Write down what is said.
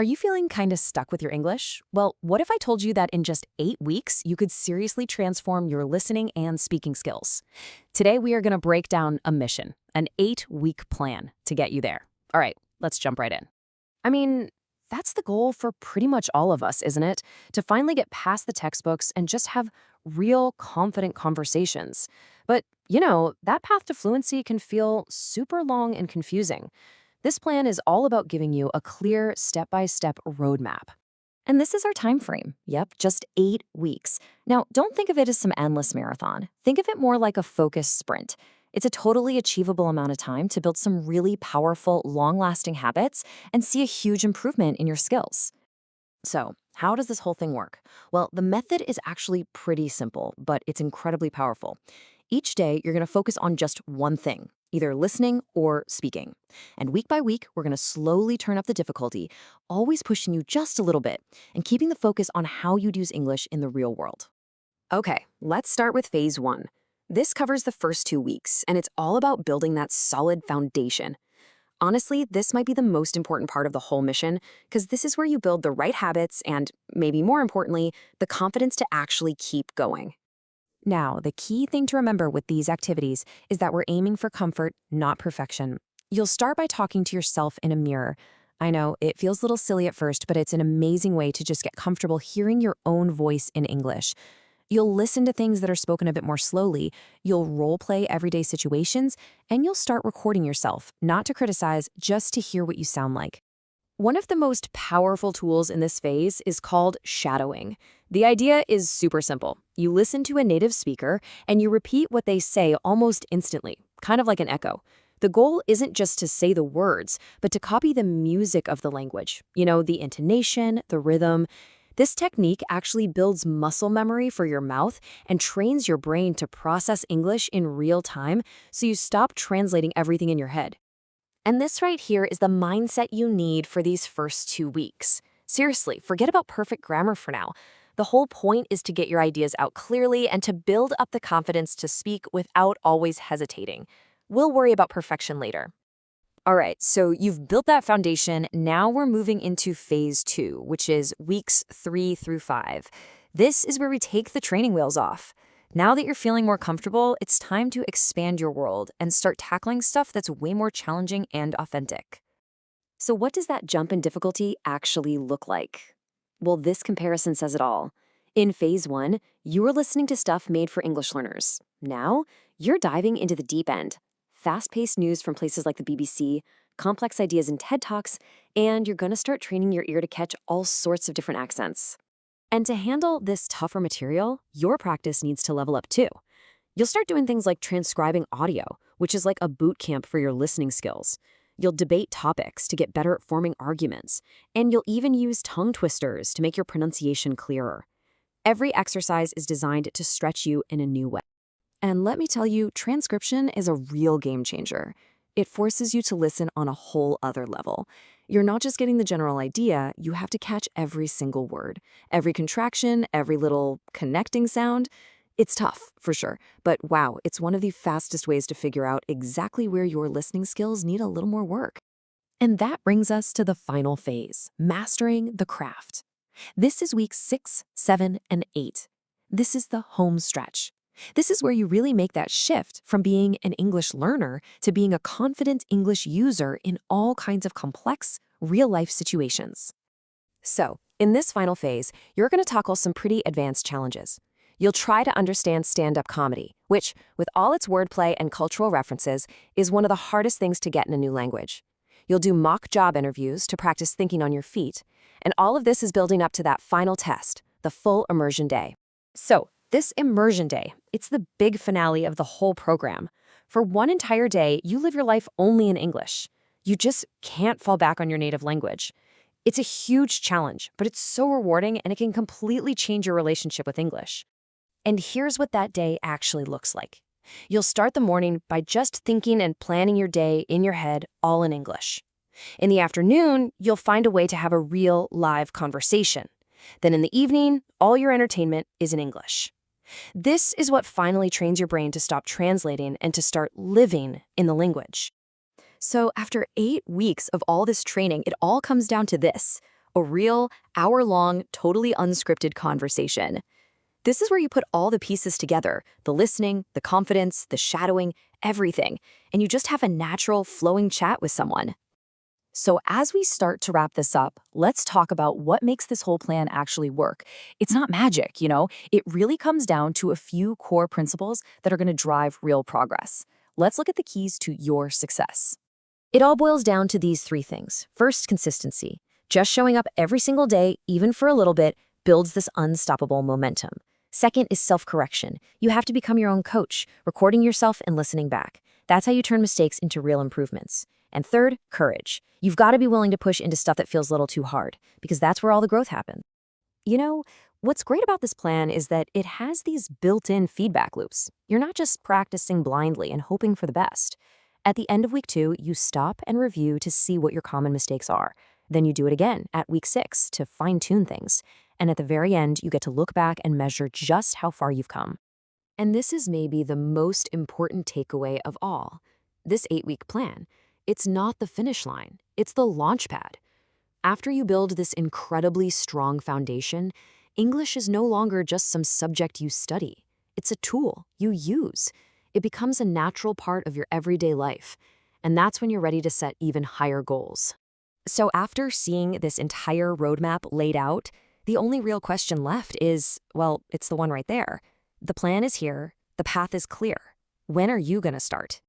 Are you feeling kind of stuck with your English? Well, what if I told you that in just 8 weeks, you could seriously transform your listening and speaking skills? Today, we are going to break down a mission, an 8-week plan to get you there. All right, let's jump right in. I mean, that's the goal for pretty much all of us, isn't it? To finally get past the textbooks and just have real, confident conversations. But, that path to fluency can feel super long and confusing. This plan is all about giving you a clear step-by-step roadmap. And this is our time frame. Yep, just 8 weeks. Now, don't think of it as some endless marathon. Think of it more like a focused sprint. It's a totally achievable amount of time to build some really powerful, long-lasting habits and see a huge improvement in your skills. So, how does this whole thing work? Well, the method is actually pretty simple, but it's incredibly powerful. Each day, you're going to focus on just one thing, either listening or speaking. And week by week, we're going to slowly turn up the difficulty, always pushing you just a little bit, and keeping the focus on how you'd use English in the real world. Okay, let's start with phase 1. This covers the first 2 weeks, and it's all about building that solid foundation. Honestly, this might be the most important part of the whole mission, because this is where you build the right habits and, maybe more importantly, the confidence to actually keep going. Now, the key thing to remember with these activities is that we're aiming for comfort, not perfection. You'll start by talking to yourself in a mirror. I know, it feels a little silly at first, but it's an amazing way to just get comfortable hearing your own voice in English. You'll listen to things that are spoken a bit more slowly, you'll role-play everyday situations, and you'll start recording yourself, not to criticize, just to hear what you sound like. One of the most powerful tools in this phase is called shadowing. The idea is super simple. You listen to a native speaker and you repeat what they say almost instantly, kind of like an echo. The goal isn't just to say the words, but to copy the music of the language. The intonation, the rhythm. This technique actually builds muscle memory for your mouth and trains your brain to process English in real time, so you stop translating everything in your head. And this right here is the mindset you need for these first 2 weeks. Seriously, forget about perfect grammar for now. The whole point is to get your ideas out clearly and to build up the confidence to speak without always hesitating. We'll worry about perfection later. All right, so you've built that foundation. Now we're moving into phase 2, which is weeks 3 through 5. This is where we take the training wheels off. Now that you're feeling more comfortable, it's time to expand your world and start tackling stuff that's way more challenging and authentic. So what does that jump in difficulty actually look like? Well, this comparison says it all. In phase 1, you were listening to stuff made for English learners. Now, you're diving into the deep end. Fast-paced news from places like the BBC, complex ideas in TED Talks, and you're going to start training your ear to catch all sorts of different accents. And to handle this tougher material, your practice needs to level up too. You'll start doing things like transcribing audio, which is like a boot camp for your listening skills. You'll debate topics to get better at forming arguments, and you'll even use tongue twisters to make your pronunciation clearer. Every exercise is designed to stretch you in a new way. And let me tell you, transcription is a real game changer. It forces you to listen on a whole other level. You're not just getting the general idea, you have to catch every single word, every contraction, every little connecting sound. It's tough, for sure, but wow, it's one of the fastest ways to figure out exactly where your listening skills need a little more work. And that brings us to the final phase, mastering the craft. This is weeks 6, 7, and 8. This is the home stretch. This is where you really make that shift from being an English learner to being a confident English user in all kinds of complex, real-life situations. So, in this final phase, you're going to tackle some pretty advanced challenges. You'll try to understand stand-up comedy, which, with all its wordplay and cultural references, is one of the hardest things to get in a new language. You'll do mock job interviews to practice thinking on your feet, and all of this is building up to that final test, the full immersion day. So, this immersion day, it's the big finale of the whole program. For one entire day, you live your life only in English. You just can't fall back on your native language. It's a huge challenge, but it's so rewarding and it can completely change your relationship with English. And here's what that day actually looks like. You'll start the morning by just thinking and planning your day in your head, all in English. In the afternoon, you'll find a way to have a real, live conversation. Then in the evening, all your entertainment is in English. This is what finally trains your brain to stop translating and to start living in the language. So after 8 weeks of all this training, it all comes down to this. a real, hour-long, totally unscripted conversation. This is where you put all the pieces together, the listening, the confidence, the shadowing, everything, and you just have a natural, flowing chat with someone. So as we start to wrap this up, let's talk about what makes this whole plan actually work. It's not magic, It really comes down to a few core principles that are going to drive real progress. Let's look at the keys to your success. It all boils down to these three things. First, consistency. Just showing up every single day, even for a little bit, builds this unstoppable momentum. Second is self-correction. You have to become your own coach, recording yourself and listening back. That's how you turn mistakes into real improvements. And third, courage. You've got to be willing to push into stuff that feels a little too hard, because that's where all the growth happens. What's great about this plan is that it has these built-in feedback loops. You're not just practicing blindly and hoping for the best. At the end of week 2, you stop and review to see what your common mistakes are. Then you do it again at week 6 to fine-tune things. And at the very end, you get to look back and measure just how far you've come. And this is maybe the most important takeaway of all. This 8-week plan, it's not the finish line, it's the launch pad. After you build this incredibly strong foundation, English is no longer just some subject you study. It's a tool you use. It becomes a natural part of your everyday life. And that's when you're ready to set even higher goals. So after seeing this entire roadmap laid out, the only real question left is, well, it's the one right there. The plan is here. The path is clear. When are you going to start?